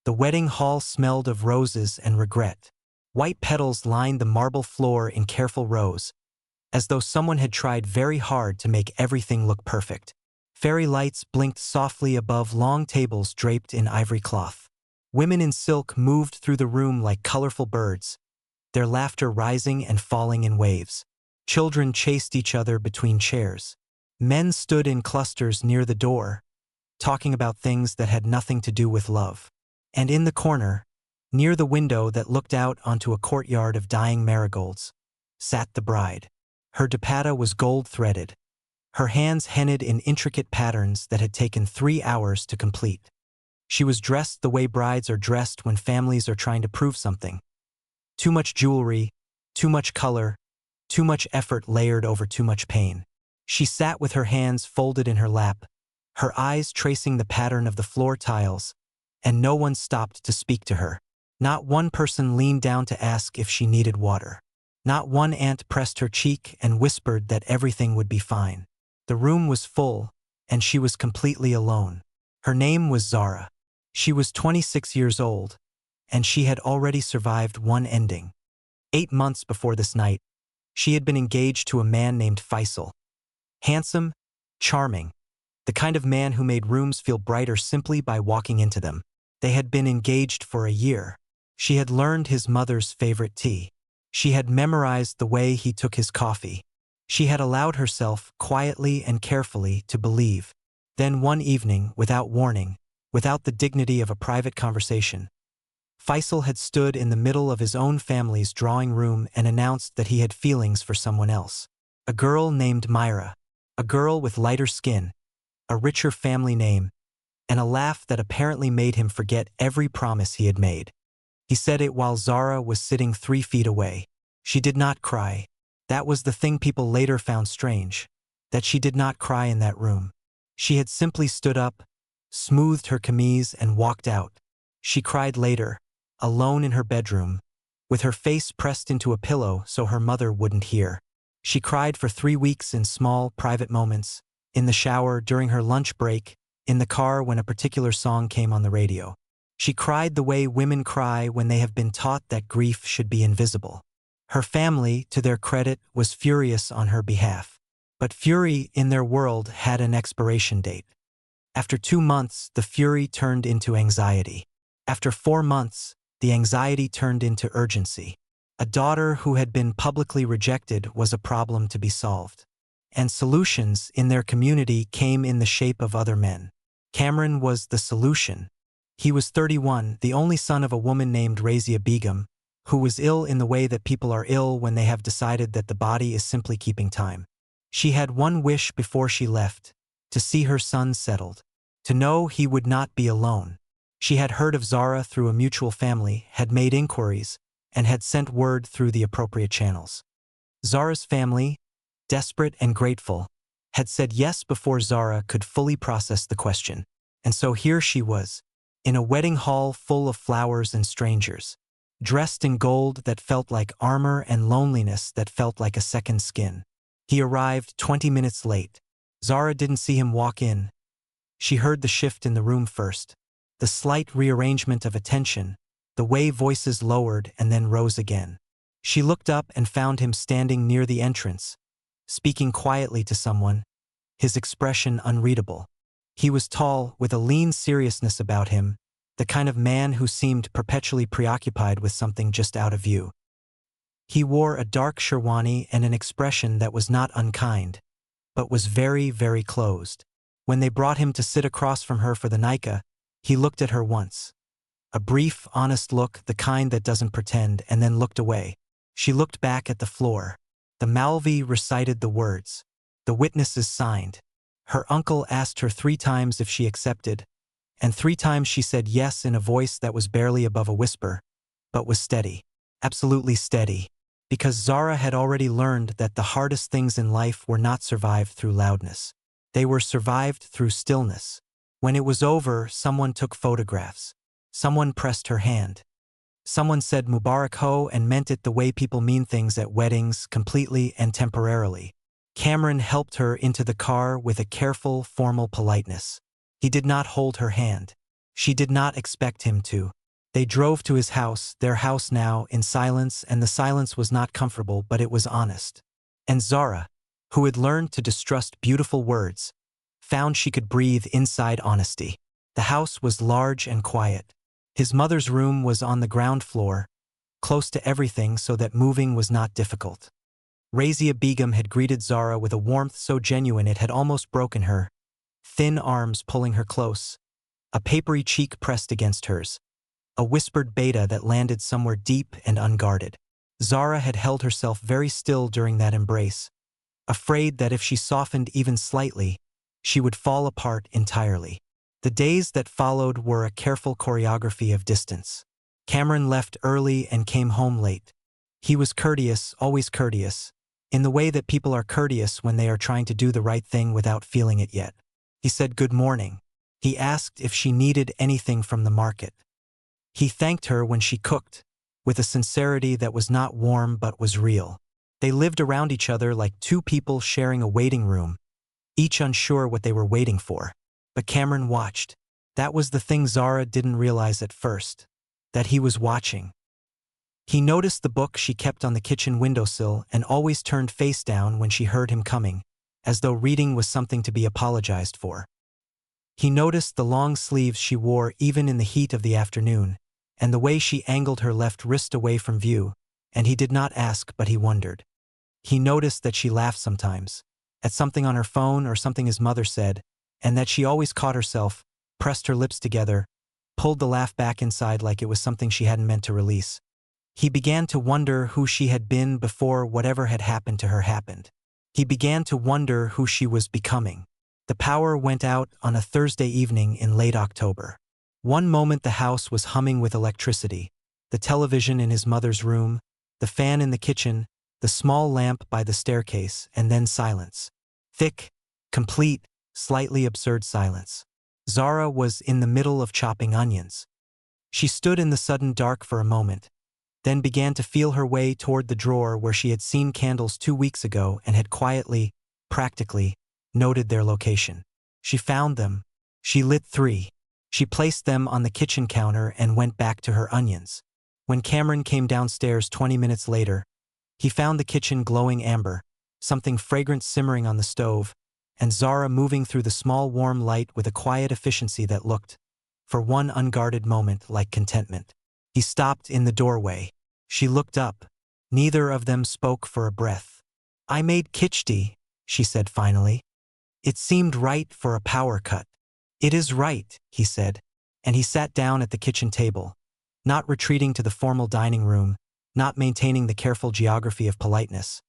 The wedding hall smelled of roses and regret. White petals lined the marble floor in careful rows, as though someone had tried very hard to make everything look perfect. Fairy lights blinked softly above long tables draped in ivory cloth. Women in silk moved through the room like colorful birds, their laughter rising and falling in waves. Children chased each other between chairs. Men stood in clusters near the door, talking about things that had nothing to do with love. And in the corner, near the window that looked out onto a courtyard of dying marigolds, sat the bride. Her dupatta was gold-threaded, her hands hennaed in intricate patterns that had taken 3 hours to complete. She was dressed the way brides are dressed when families are trying to prove something. Too much jewelry, too much color, too much effort layered over too much pain. She sat with her hands folded in her lap, her eyes tracing the pattern of the floor tiles, and no one stopped to speak to her. Not one person leaned down to ask if she needed water. Not one aunt pressed her cheek and whispered that everything would be fine. The room was full, and she was completely alone. Her name was Zara. She was 26 years old, and she had already survived one ending. 8 months before this night, she had been engaged to a man named Faisal. Handsome, charming, the kind of man who made rooms feel brighter simply by walking into them. They had been engaged for a year. She had learned his mother's favorite tea. She had memorized the way he took his coffee. She had allowed herself, quietly and carefully, to believe. Then one evening, without warning, without the dignity of a private conversation, Faisal had stood in the middle of his own family's drawing room and announced that he had feelings for someone else. A girl named Maira. A girl with lighter skin, a richer family name, and a laugh that apparently made him forget every promise he had made. He said it while Zara was sitting 3 feet away. She did not cry. That was the thing people later found strange, that she did not cry in that room. She had simply stood up, smoothed her kameez, and walked out. She cried later, alone in her bedroom, with her face pressed into a pillow so her mother wouldn't hear. She cried for 3 weeks in small, private moments, in the shower, during her lunch break, in the car when a particular song came on the radio. She cried the way women cry when they have been taught that grief should be invisible. Her family, to their credit, was furious on her behalf. But fury in their world had an expiration date. After 2 months, the fury turned into anxiety. After 4 months, the anxiety turned into urgency. A daughter who had been publicly rejected was a problem to be solved. And solutions in their community came in the shape of other men. Cameron was the solution. He was 31, the only son of a woman named Razia Begum, who was ill in the way that people are ill when they have decided that the body is simply keeping time. She had one wish before she left, to see her son settled, to know he would not be alone. She had heard of Zara through a mutual family, had made inquiries, and had sent word through the appropriate channels. Zara's family, desperate and grateful, had said yes before Zara could fully process the question. And so here she was, in a wedding hall full of flowers and strangers, dressed in gold that felt like armor and loneliness that felt like a second skin. He arrived 20 minutes late. Zara didn't see him walk in. She heard the shift in the room first, the slight rearrangement of attention, the way voices lowered and then rose again. She looked up and found him standing near the entrance, speaking quietly to someone, his expression unreadable. He was tall, with a lean seriousness about him, the kind of man who seemed perpetually preoccupied with something just out of view. He wore a dark sherwani and an expression that was not unkind, but was very, very closed. When they brought him to sit across from her for the nikah, he looked at her once. A brief, honest look, the kind that doesn't pretend, and then looked away. She looked back at the floor. The Malvi recited the words. The witnesses signed. Her uncle asked her 3 times if she accepted, and 3 times she said yes in a voice that was barely above a whisper, but was steady, absolutely steady, because Zara had already learned that the hardest things in life were not survived through loudness. They were survived through stillness. When it was over, someone took photographs. Someone pressed her hand. Someone said Mubarak ho and meant it the way people mean things at weddings, completely and temporarily. Cameron helped her into the car with a careful, formal politeness. He did not hold her hand. She did not expect him to. They drove to his house, their house now, in silence, and the silence was not comfortable, but it was honest. And Zara, who had learned to distrust beautiful words, found she could breathe inside honesty. The house was large and quiet. His mother's room was on the ground floor, close to everything so that moving was not difficult. Razia Begum had greeted Zara with a warmth so genuine it had almost broken her, thin arms pulling her close, a papery cheek pressed against hers, a whispered beta that landed somewhere deep and unguarded. Zara had held herself very still during that embrace, afraid that if she softened even slightly, she would fall apart entirely. The days that followed were a careful choreography of distance. Cameron left early and came home late. He was courteous, always courteous, in the way that people are courteous when they are trying to do the right thing without feeling it yet. He said good morning. He asked if she needed anything from the market. He thanked her when she cooked, with a sincerity that was not warm but was real. They lived around each other like two people sharing a waiting room, each unsure what they were waiting for. But Cameron watched. That was the thing Zara didn't realize at first, that he was watching. He noticed the book she kept on the kitchen windowsill and always turned face down when she heard him coming, as though reading was something to be apologized for. He noticed the long sleeves she wore even in the heat of the afternoon, and the way she angled her left wrist away from view, and he did not ask but he wondered. He noticed that she laughed sometimes, at something on her phone or something his mother said, and that she always caught herself, pressed her lips together, pulled the laugh back inside like it was something she hadn't meant to release. He began to wonder who she had been before whatever had happened to her happened. He began to wonder who she was becoming. The power went out on a Thursday evening in late October. One moment the house was humming with electricity, the television in his mother's room, the fan in the kitchen, the small lamp by the staircase, and then silence. Thick, complete, slightly absurd silence. Zara was in the middle of chopping onions. She stood in the sudden dark for a moment, then began to feel her way toward the drawer where she had seen candles 2 weeks ago and had quietly, practically, noted their location. She found them. She lit 3. She placed them on the kitchen counter and went back to her onions. When Cameron came downstairs 20 minutes later, he found the kitchen glowing amber, something fragrant simmering on the stove, and Zara moving through the small warm light with a quiet efficiency that looked, for one unguarded moment, like contentment. He stopped in the doorway. She looked up. Neither of them spoke for a breath. "I made khichdi," she said finally. "It seemed right for a power cut." "It is right," he said, and he sat down at the kitchen table, not retreating to the formal dining room, not maintaining the careful geography of politeness.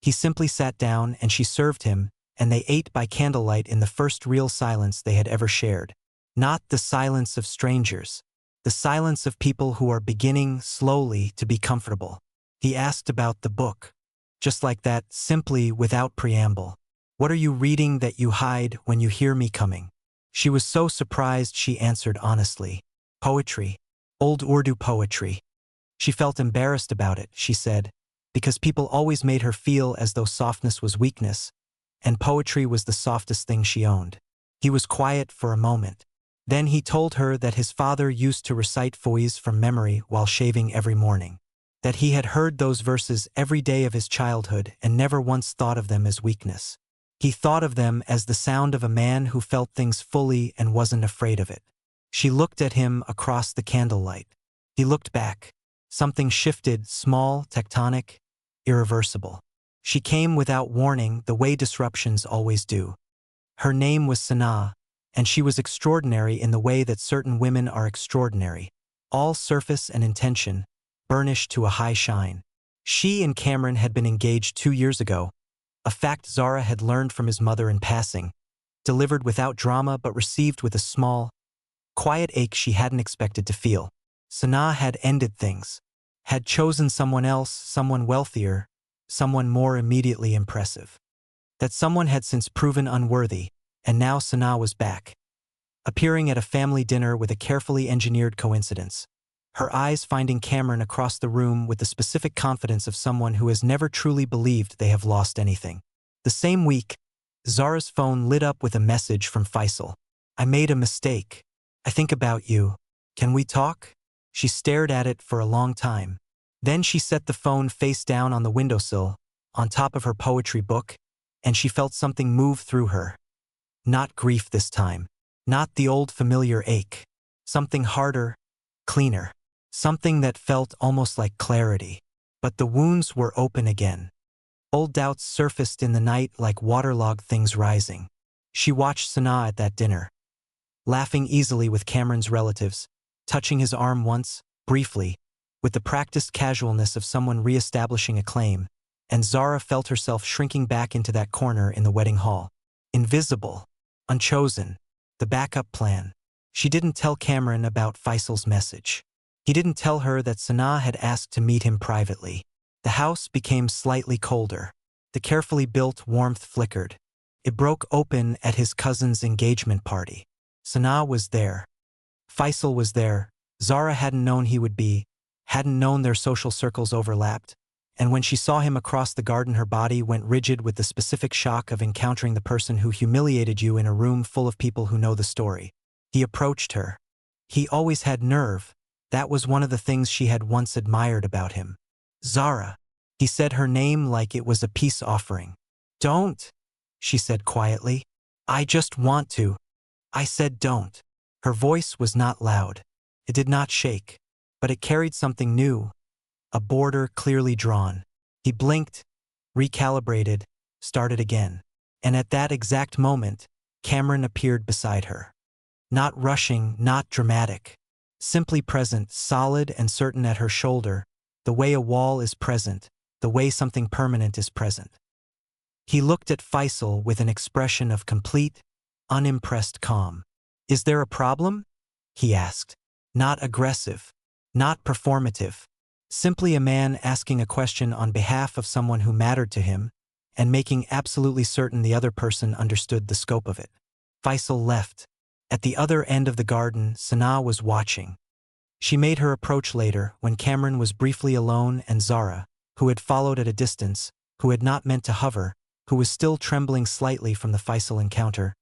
He simply sat down and she served him, and they ate by candlelight in the first real silence they had ever shared. Not the silence of strangers. The silence of people who are beginning, slowly, to be comfortable. He asked about the book. Just like that, simply, without preamble. "What are you reading that you hide when you hear me coming?" She was so surprised she answered honestly. "Poetry. Old Urdu poetry." She felt embarrassed about it, she said, because people always made her feel as though softness was weakness, and poetry was the softest thing she owned. He was quiet for a moment. Then he told her that his father used to recite foys from memory while shaving every morning, that he had heard those verses every day of his childhood and never once thought of them as weakness. He thought of them as the sound of a man who felt things fully and wasn't afraid of it. She looked at him across the candlelight. He looked back. Something shifted, small, tectonic, irreversible. She came without warning, the way disruptions always do. Her name was Sanaa, and she was extraordinary in the way that certain women are extraordinary, all surface and intention, burnished to a high shine. She and Cameron had been engaged 2 years ago, a fact Zara had learned from his mother in passing, delivered without drama but received with a small, quiet ache she hadn't expected to feel. Sanaa had ended things, had chosen someone else, someone wealthier, someone more immediately impressive. That someone had since proven unworthy, and now Sanaa was back, appearing at a family dinner with a carefully engineered coincidence, her eyes finding Cameron across the room with the specific confidence of someone who has never truly believed they have lost anything. The same week, Zara's phone lit up with a message from Faisal. "I made a mistake. I think about you. Can we talk?" She stared at it for a long time. Then she set the phone face down on the windowsill, on top of her poetry book, and she felt something move through her. Not grief this time. Not the old familiar ache. Something harder, cleaner. Something that felt almost like clarity. But the wounds were open again. Old doubts surfaced in the night like waterlogged things rising. She watched Sanaa at that dinner, laughing easily with Cameron's relatives, touching his arm once, briefly, with the practiced casualness of someone re-establishing a claim, and Zara felt herself shrinking back into that corner in the wedding hall. Invisible, unchosen, the backup plan. She didn't tell Cameron about Faisal's message. He didn't tell her that Sanaa had asked to meet him privately. The house became slightly colder. The carefully built warmth flickered. It broke open at his cousin's engagement party. Sanaa was there. Faisal was there. Zara hadn't known he would be, hadn't known their social circles overlapped, and when she saw him across the garden her body went rigid with the specific shock of encountering the person who humiliated you in a room full of people who know the story. He approached her. He always had nerve. That was one of the things she had once admired about him. Zara. He said her name like it was a peace offering. Don't, she said quietly. I just want to. I said don't. Her voice was not loud. It did not shake, but it carried something new, a border clearly drawn. He blinked, recalibrated, started again. And at that exact moment, Cameron appeared beside her. Not rushing, not dramatic. Simply present, solid and certain at her shoulder, the way a wall is present, the way something permanent is present. He looked at Faisal with an expression of complete, unimpressed calm. Is there a problem? He asked. Not aggressive, not performative. Simply a man asking a question on behalf of someone who mattered to him, and making absolutely certain the other person understood the scope of it. Faisal left. At the other end of the garden, Sanaa was watching. She made her approach later, when Cameron was briefly alone and Zara, who had followed at a distance, who had not meant to hover, who was still trembling slightly from the Faisal encounter,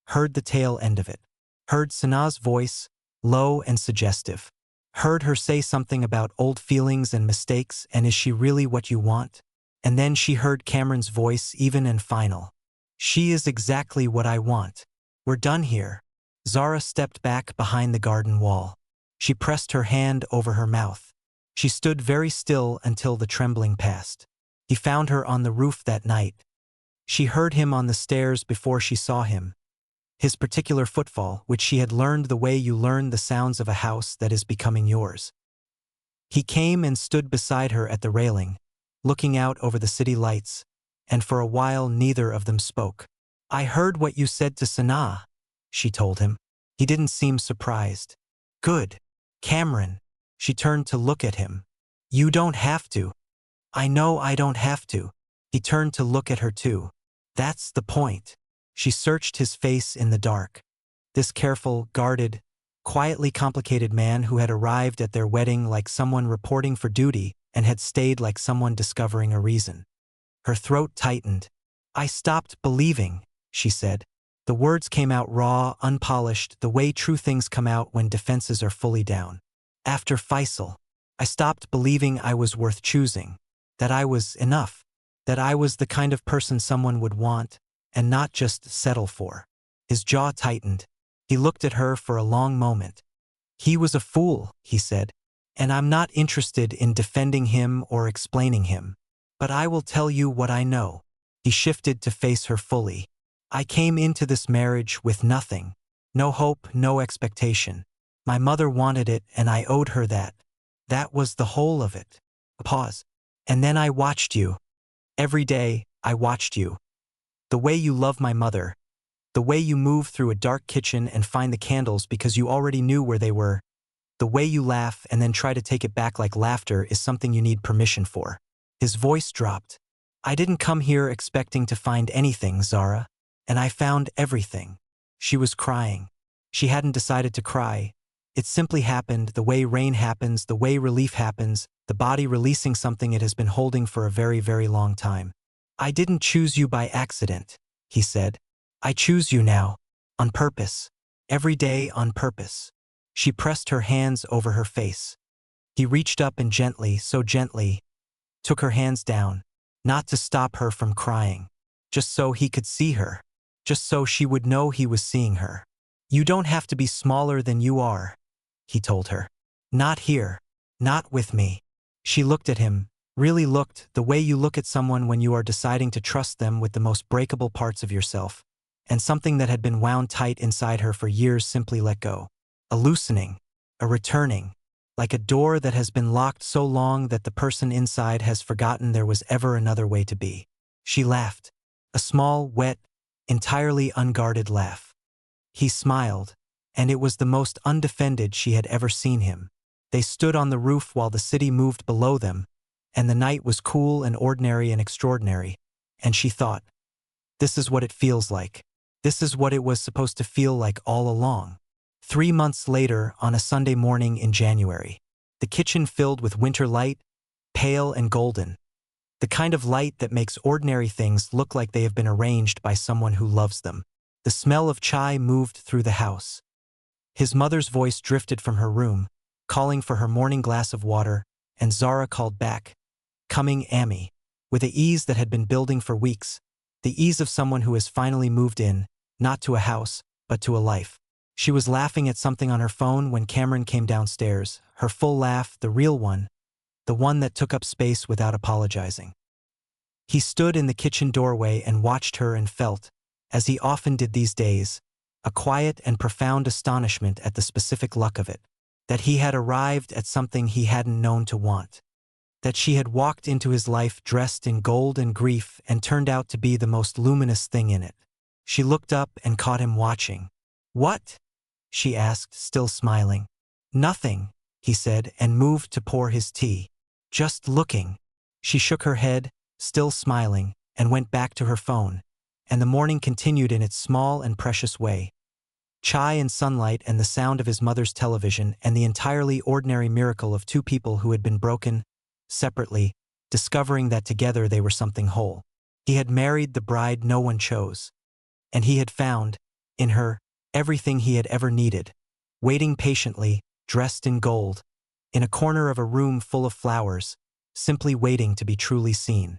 heard the tail end of it. Heard Sanaa's voice, low and suggestive. Heard her say something about old feelings and mistakes and is she really what you want? And then she heard Cameron's voice even and final. She is exactly what I want. We're done here. Zara stepped back behind the garden wall. She pressed her hand over her mouth. She stood very still until the trembling passed. He found her on the roof that night. She heard him on the stairs before she saw him. His particular footfall, which she had learned the way you learn the sounds of a house that is becoming yours. He came and stood beside her at the railing, looking out over the city lights, and for a while neither of them spoke. I heard what you said to Sanaa, she told him. He didn't seem surprised. Good. Cameron. She turned to look at him. You don't have to. I know I don't have to. He turned to look at her too. That's the point. She searched his face in the dark. This careful, guarded, quietly complicated man who had arrived at their wedding like someone reporting for duty and had stayed like someone discovering a reason. Her throat tightened. I stopped believing, she said. The words came out raw, unpolished, the way true things come out when defenses are fully down. After Faisal, I stopped believing I was worth choosing, that I was enough, that I was the kind of person someone would want, and not just settle for. His jaw tightened. He looked at her for a long moment. He was a fool, he said, and I'm not interested in defending him or explaining him. But I will tell you what I know. He shifted to face her fully. I came into this marriage with nothing. No hope, no expectation. My mother wanted it and I owed her that. That was the whole of it. A pause. And then I watched you. Every day, I watched you. The way you love my mother. The way you move through a dark kitchen and find the candles because you already knew where they were. The way you laugh and then try to take it back like laughter is something you need permission for. His voice dropped. I didn't come here expecting to find anything, Zara. And I found everything. She was crying. She hadn't decided to cry. It simply happened, the way rain happens, the way relief happens, the body releasing something it has been holding for a very, very long time. I didn't choose you by accident, he said. I choose you now. On purpose. Every day on purpose. She pressed her hands over her face. He reached up and gently, so gently, took her hands down, not to stop her from crying, just so he could see her, just so she would know he was seeing her. You don't have to be smaller than you are, he told her. Not here, not with me. She looked at him, really looked the way you look at someone when you are deciding to trust them with the most breakable parts of yourself, and something that had been wound tight inside her for years simply let go. A loosening, a returning, like a door that has been locked so long that the person inside has forgotten there was ever another way to be. She laughed, a small, wet, entirely unguarded laugh. He smiled, and it was the most undefended she had ever seen him. They stood on the roof while the city moved below them, and the night was cool and ordinary and extraordinary, and she thought, this is what it feels like. This is what it was supposed to feel like all along. 3 months later, on a Sunday morning in January, the kitchen filled with winter light, pale and golden, the kind of light that makes ordinary things look like they have been arranged by someone who loves them. The smell of chai moved through the house. His mother's voice drifted from her room, calling for her morning glass of water, and Zara called back, coming Amy, with the ease that had been building for weeks, the ease of someone who has finally moved in, not to a house, but to a life. She was laughing at something on her phone when Cameron came downstairs, her full laugh, the real one, the one that took up space without apologizing. He stood in the kitchen doorway and watched her and felt, as he often did these days, a quiet and profound astonishment at the specific luck of it, that he had arrived at something he hadn't known to want, that she had walked into his life dressed in gold and grief and turned out to be the most luminous thing in it. She looked up and caught him watching. "What?" she asked, still smiling. "Nothing," he said, and moved to pour his tea. "Just looking." She shook her head, still smiling, and went back to her phone, and the morning continued in its small and precious way. Chai and sunlight and the sound of his mother's television and the entirely ordinary miracle of two people who had been broken, separately, discovering that together they were something whole. He had married the bride no one chose, and he had found, in her, everything he had ever needed, waiting patiently, dressed in gold, in a corner of a room full of flowers, simply waiting to be truly seen.